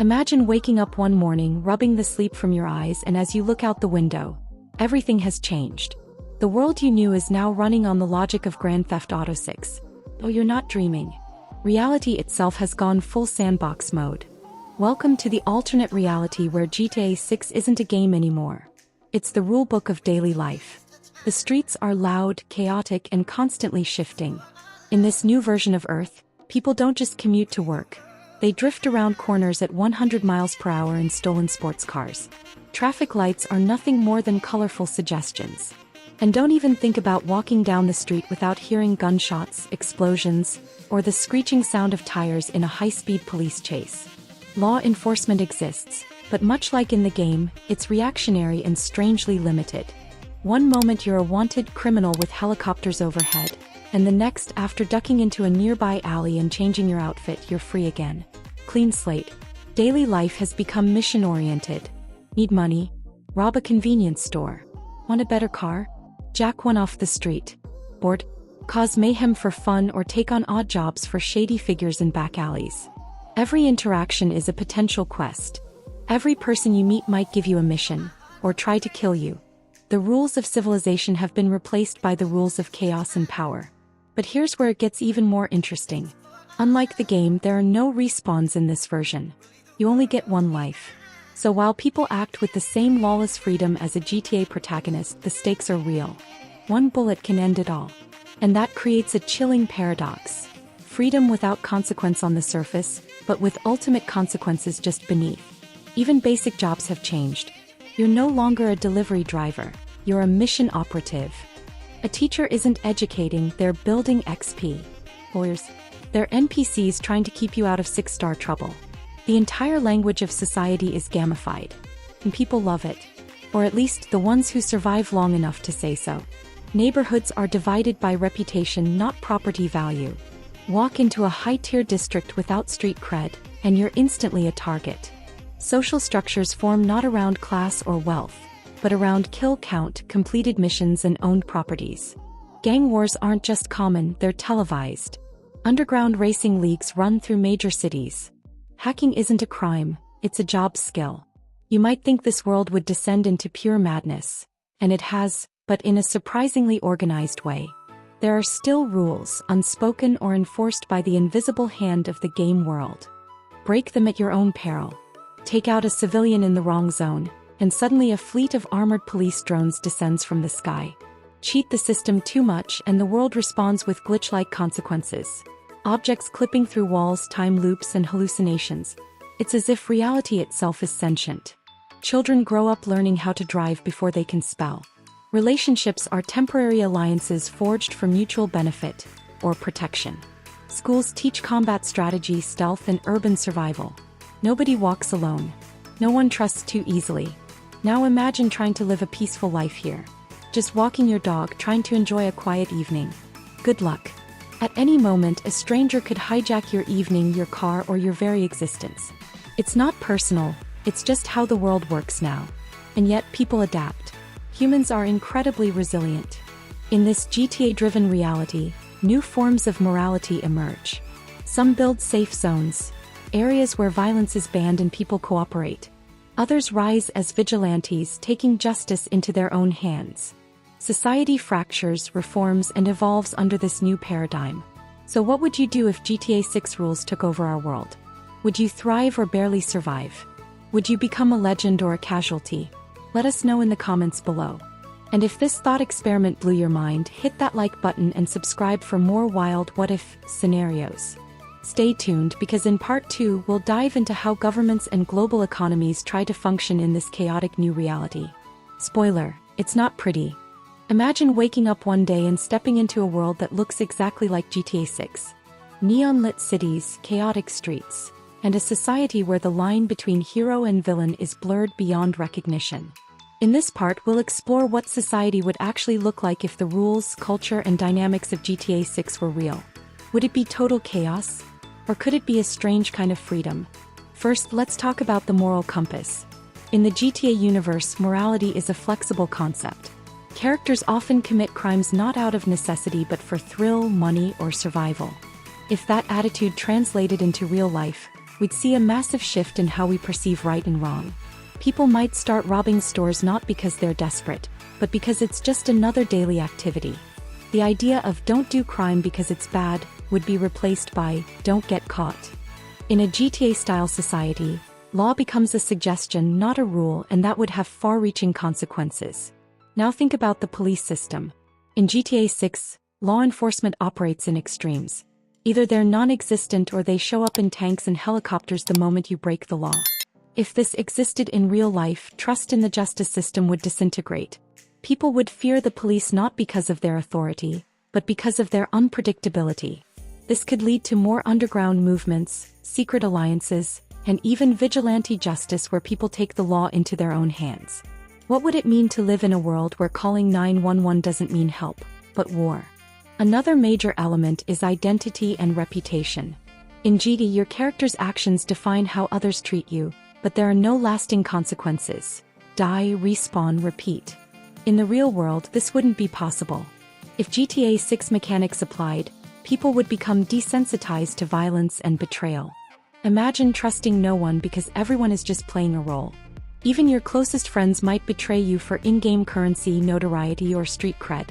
Imagine waking up one morning, rubbing the sleep from your eyes, and as you look out the window, everything has changed. The world you knew is now running on the logic of Grand Theft Auto 6. Oh, you're not dreaming. Reality itself has gone full sandbox mode. Welcome to the alternate reality where GTA 6 isn't a game anymore. It's the rulebook of daily life. The streets are loud, chaotic, and constantly shifting. In this new version of Earth, people don't just commute to work. They drift around corners at 100 miles per hour in stolen sports cars. Traffic lights are nothing more than colorful suggestions. And don't even think about walking down the street without hearing gunshots, explosions, or the screeching sound of tires in a high-speed police chase. Law enforcement exists, but much like in the game, it's reactionary and strangely limited. One moment you're a wanted criminal with helicopters overhead, and the next, after ducking into a nearby alley and changing your outfit, you're free again. Clean slate. Daily life has become mission-oriented. Need money? Rob a convenience store. Want a better car? Jack one off the street. Bored? Cause mayhem for fun or take on odd jobs for shady figures in back alleys. Every interaction is a potential quest. Every person you meet might give you a mission, or try to kill you. The rules of civilization have been replaced by the rules of chaos and power. But here's where it gets even more interesting. Unlike the game, there are no respawns in this version. You only get one life. So while people act with the same lawless freedom as a GTA protagonist, the stakes are real. One bullet can end it all. And that creates a chilling paradox. Freedom without consequence on the surface, but with ultimate consequences just beneath. Even basic jobs have changed. You're no longer a delivery driver. You're a mission operative. A teacher isn't educating, they're building XP. Lawyers. They're NPCs trying to keep you out of 6-star trouble. The entire language of society is gamified. And people love it. Or at least the ones who survive long enough to say so. Neighborhoods are divided by reputation, not property value. Walk into a high-tier district without street cred, and you're instantly a target. Social structures form not around class or wealth, but around kill count, completed missions, and owned properties. Gang wars aren't just common, they're televised. Underground racing leagues run through major cities. Hacking isn't a crime, it's a job skill. You might think this world would descend into pure madness, and it has, but in a surprisingly organized way. There are still rules, unspoken or enforced by the invisible hand of the game world. Break them at your own peril. Take out a civilian in the wrong zone, and suddenly a fleet of armored police drones descends from the sky. Cheat the system too much and the world responds with glitch-like consequences. Objects clipping through walls, time loops, and hallucinations. It's as if reality itself is sentient. Children grow up learning how to drive before they can spell. Relationships are temporary alliances forged for mutual benefit or protection. Schools teach combat strategy, stealth, and urban survival. Nobody walks alone. No one trusts too easily. Now imagine trying to live a peaceful life here. Just walking your dog, trying to enjoy a quiet evening. Good luck. At any moment, a stranger could hijack your evening, your car, or your very existence. It's not personal, it's just how the world works now. And yet people adapt. Humans are incredibly resilient. In this GTA-driven reality, new forms of morality emerge. Some build safe zones, areas where violence is banned and people cooperate. Others rise as vigilantes, taking justice into their own hands. Society fractures, reforms, and evolves under this new paradigm. So what would you do if GTA 6 rules took over our world? Would you thrive or barely survive? Would you become a legend or a casualty? Let us know in the comments below. And if this thought experiment blew your mind, hit that like button and subscribe for more wild what-if scenarios. Stay tuned because in part 2 we'll dive into how governments and global economies try to function in this chaotic new reality. Spoiler, it's not pretty. Imagine waking up one day and stepping into a world that looks exactly like GTA 6. Neon-lit cities, chaotic streets, and a society where the line between hero and villain is blurred beyond recognition. In this part we'll explore what society would actually look like if the rules, culture, and dynamics of GTA 6 were real. Would it be total chaos? Or could it be a strange kind of freedom? First, let's talk about the moral compass. In the GTA universe, morality is a flexible concept. Characters often commit crimes not out of necessity but for thrill, money, or survival. If that attitude translated into real life, we'd see a massive shift in how we perceive right and wrong. People might start robbing stores not because they're desperate, but because it's just another daily activity. The idea of "don't do crime because it's bad" would be replaced by "don't get caught." In a GTA-style society, law becomes a suggestion, not a rule, and that would have far-reaching consequences. Now think about the police system. In GTA 6, law enforcement operates in extremes. Either they're non-existent or they show up in tanks and helicopters the moment you break the law. If this existed in real life, trust in the justice system would disintegrate. People would fear the police not because of their authority, but because of their unpredictability. This could lead to more underground movements, secret alliances, and even vigilante justice where people take the law into their own hands. What would it mean to live in a world where calling 911 doesn't mean help, but war? Another major element is identity and reputation. In GTA, your character's actions define how others treat you, but there are no lasting consequences. Die, respawn, repeat. In the real world, this wouldn't be possible. If GTA 6 mechanics applied, people would become desensitized to violence and betrayal. Imagine trusting no one because everyone is just playing a role. Even your closest friends might betray you for in-game currency, notoriety, or street cred.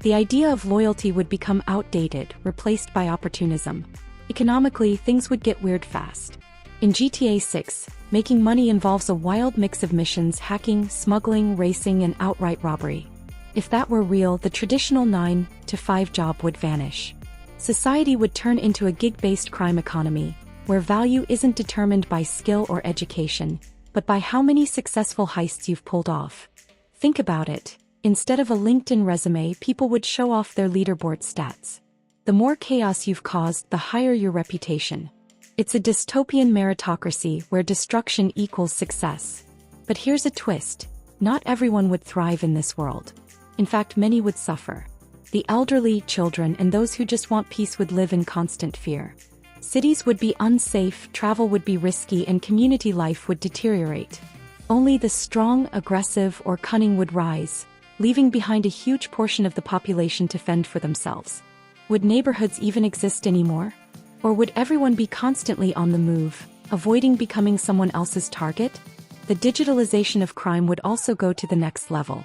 The idea of loyalty would become outdated, replaced by opportunism. Economically, things would get weird fast. In GTA 6, making money involves a wild mix of missions, hacking, smuggling, racing, and outright robbery. If that were real, the traditional 9-to-5 job would vanish. Society would turn into a gig-based crime economy, where value isn't determined by skill or education, but by how many successful heists you've pulled off. Think about it. Instead of a LinkedIn resume, people would show off their leaderboard stats. The more chaos you've caused, the higher your reputation. It's a dystopian meritocracy where destruction equals success. But here's a twist. Not everyone would thrive in this world. In fact, many would suffer. The elderly, children, and those who just want peace would live in constant fear. Cities would be unsafe, travel would be risky, and community life would deteriorate. Only the strong, aggressive, or cunning would rise, leaving behind a huge portion of the population to fend for themselves. Would neighborhoods even exist anymore? Or would everyone be constantly on the move, avoiding becoming someone else's target? The digitalization of crime would also go to the next level.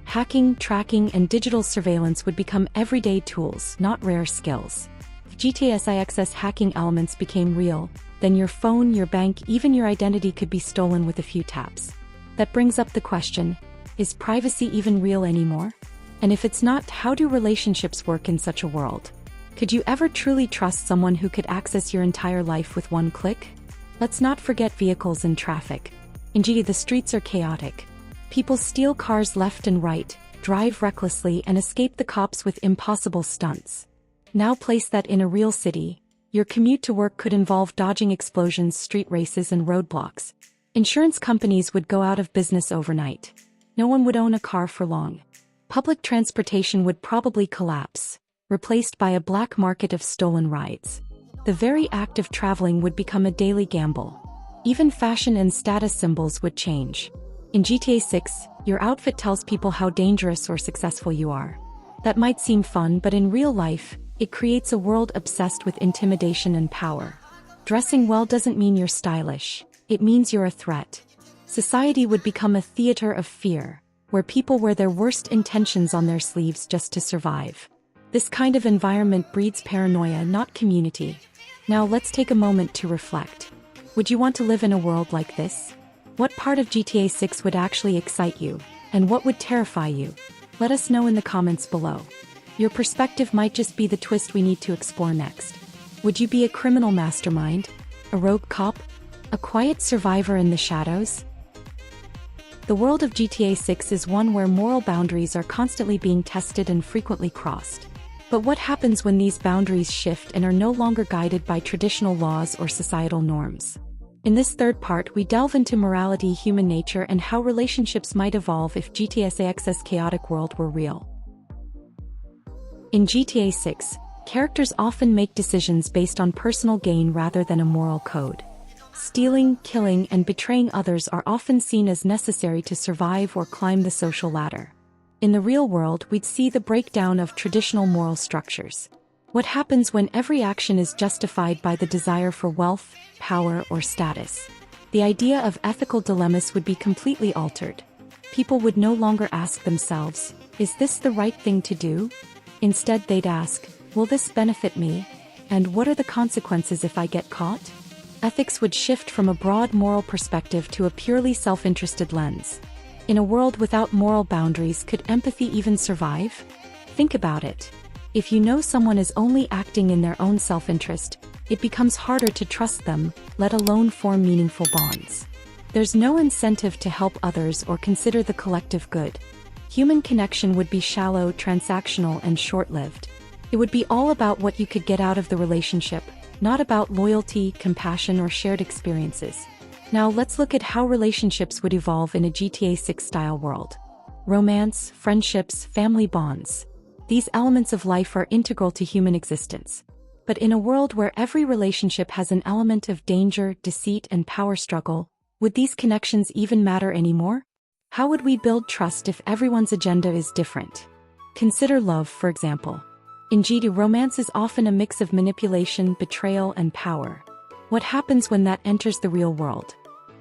Hacking, tracking, and digital surveillance would become everyday tools, not rare skills. If GTA 6's hacking elements became real, then your phone, your bank, even your identity could be stolen with a few taps. That brings up the question, is privacy even real anymore? And if it's not, how do relationships work in such a world? Could you ever truly trust someone who could access your entire life with one click? Let's not forget vehicles and traffic. In GTA, the streets are chaotic. People steal cars left and right, drive recklessly, and escape the cops with impossible stunts. Now place that in a real city. Your commute to work could involve dodging explosions, street races, and roadblocks. Insurance companies would go out of business overnight. No one would own a car for long. Public transportation would probably collapse, replaced by a black market of stolen rides. The very act of traveling would become a daily gamble. Even fashion and status symbols would change. In GTA 6, your outfit tells people how dangerous or successful you are. That might seem fun, but in real life, it creates a world obsessed with intimidation and power. Dressing well doesn't mean you're stylish, it means you're a threat. Society would become a theater of fear, where people wear their worst intentions on their sleeves just to survive. This kind of environment breeds paranoia, not community. Now let's take a moment to reflect. Would you want to live in a world like this? What part of GTA 6 would actually excite you, and what would terrify you? Let us know in the comments below. Your perspective might just be the twist we need to explore next. Would you be a criminal mastermind? A rogue cop? A quiet survivor in the shadows? The world of GTA 6 is one where moral boundaries are constantly being tested and frequently crossed. But what happens when these boundaries shift and are no longer guided by traditional laws or societal norms? In this third part, we delve into morality, human nature, and how relationships might evolve if GTA 6's chaotic world were real. In GTA 6, characters often make decisions based on personal gain rather than a moral code. Stealing, killing, and betraying others are often seen as necessary to survive or climb the social ladder. In the real world, we'd see the breakdown of traditional moral structures. What happens when every action is justified by the desire for wealth, power, or status? The idea of ethical dilemmas would be completely altered. People would no longer ask themselves, is this the right thing to do? Instead, they'd ask, will this benefit me? And what are the consequences if I get caught? Ethics would shift from a broad moral perspective to a purely self-interested lens. In a world without moral boundaries, could empathy even survive? Think about it. If you know someone is only acting in their own self-interest, it becomes harder to trust them, let alone form meaningful bonds. There's no incentive to help others or consider the collective good. Human connection would be shallow, transactional, and short-lived. It would be all about what you could get out of the relationship, not about loyalty, compassion, or shared experiences. Now let's look at how relationships would evolve in a GTA 6-style world. Romance, friendships, family bonds. These elements of life are integral to human existence. But in a world where every relationship has an element of danger, deceit, and power struggle, would these connections even matter anymore? How would we build trust if everyone's agenda is different? Consider love, for example. In GTA, romance is often a mix of manipulation, betrayal, and power. What happens when that enters the real world?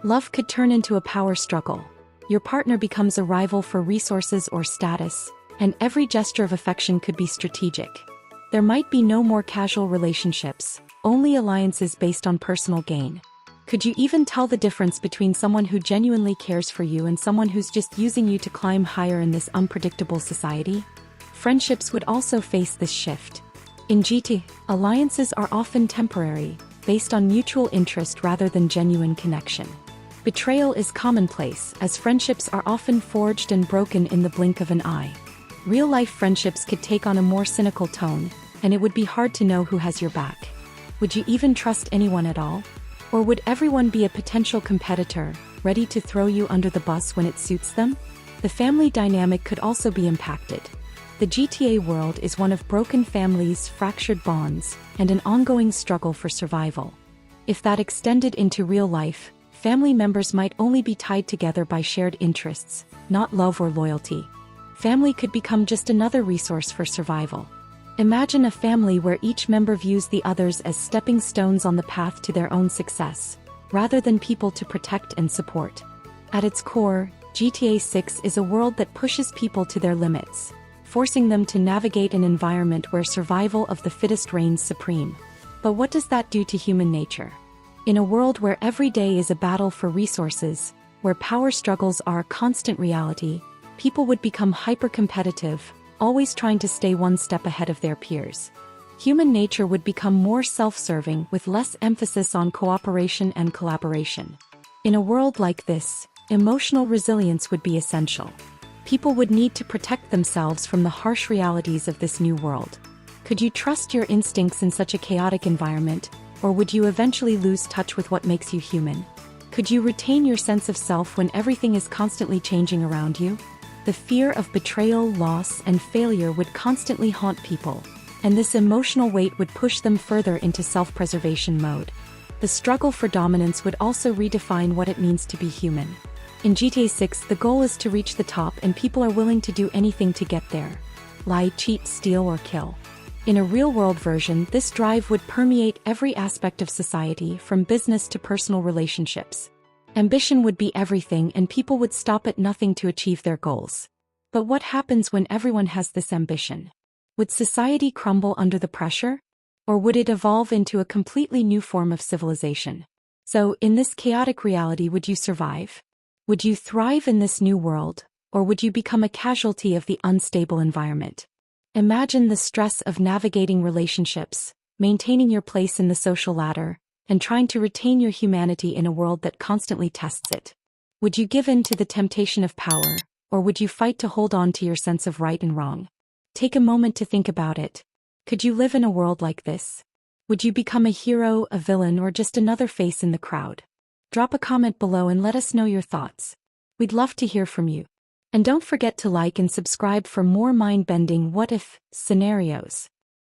Love could turn into a power struggle. Your partner becomes a rival for resources or status, and every gesture of affection could be strategic. There might be no more casual relationships, only alliances based on personal gain. Could you even tell the difference between someone who genuinely cares for you and someone who's just using you to climb higher in this unpredictable society? Friendships would also face this shift. In GTA, alliances are often temporary, based on mutual interest rather than genuine connection. Betrayal is commonplace, as friendships are often forged and broken in the blink of an eye. Real-life friendships could take on a more cynical tone, and it would be hard to know who has your back. Would you even trust anyone at all? Or would everyone be a potential competitor, ready to throw you under the bus when it suits them? The family dynamic could also be impacted. The GTA world is one of broken families, fractured bonds, and an ongoing struggle for survival. If that extended into real life, family members might only be tied together by shared interests, not love or loyalty. Family could become just another resource for survival. Imagine a family where each member views the others as stepping stones on the path to their own success, rather than people to protect and support. At its core, GTA 6 is a world that pushes people to their limits, forcing them to navigate an environment where survival of the fittest reigns supreme. But what does that do to human nature? In a world where every day is a battle for resources, where power struggles are a constant reality, people would become hyper-competitive, always trying to stay one step ahead of their peers. Human nature would become more self-serving with less emphasis on cooperation and collaboration. In a world like this, emotional resilience would be essential. People would need to protect themselves from the harsh realities of this new world. Could you trust your instincts in such a chaotic environment, or would you eventually lose touch with what makes you human? Could you retain your sense of self when everything is constantly changing around you? The fear of betrayal, loss, and failure would constantly haunt people, and this emotional weight would push them further into self-preservation mode. The struggle for dominance would also redefine what it means to be human. In GTA 6, the goal is to reach the top, and people are willing to do anything to get there. Lie, cheat, steal, or kill. In a real-world version, this drive would permeate every aspect of society, from business to personal relationships. Ambition would be everything, and people would stop at nothing to achieve their goals. But what happens when everyone has this ambition? Would society crumble under the pressure? Or would it evolve into a completely new form of civilization? So, in this chaotic reality, would you survive? Would you thrive in this new world, or would you become a casualty of the unstable environment? Imagine the stress of navigating relationships, maintaining your place in the social ladder, and trying to retain your humanity in a world that constantly tests it. Would you give in to the temptation of power, or would you fight to hold on to your sense of right and wrong? Take a moment to think about it. Could you live in a world like this? Would you become a hero, a villain, or just another face in the crowd? Drop a comment below and let us know your thoughts. We'd love to hear from you. And don't forget to like and subscribe for more mind-bending what-if scenarios.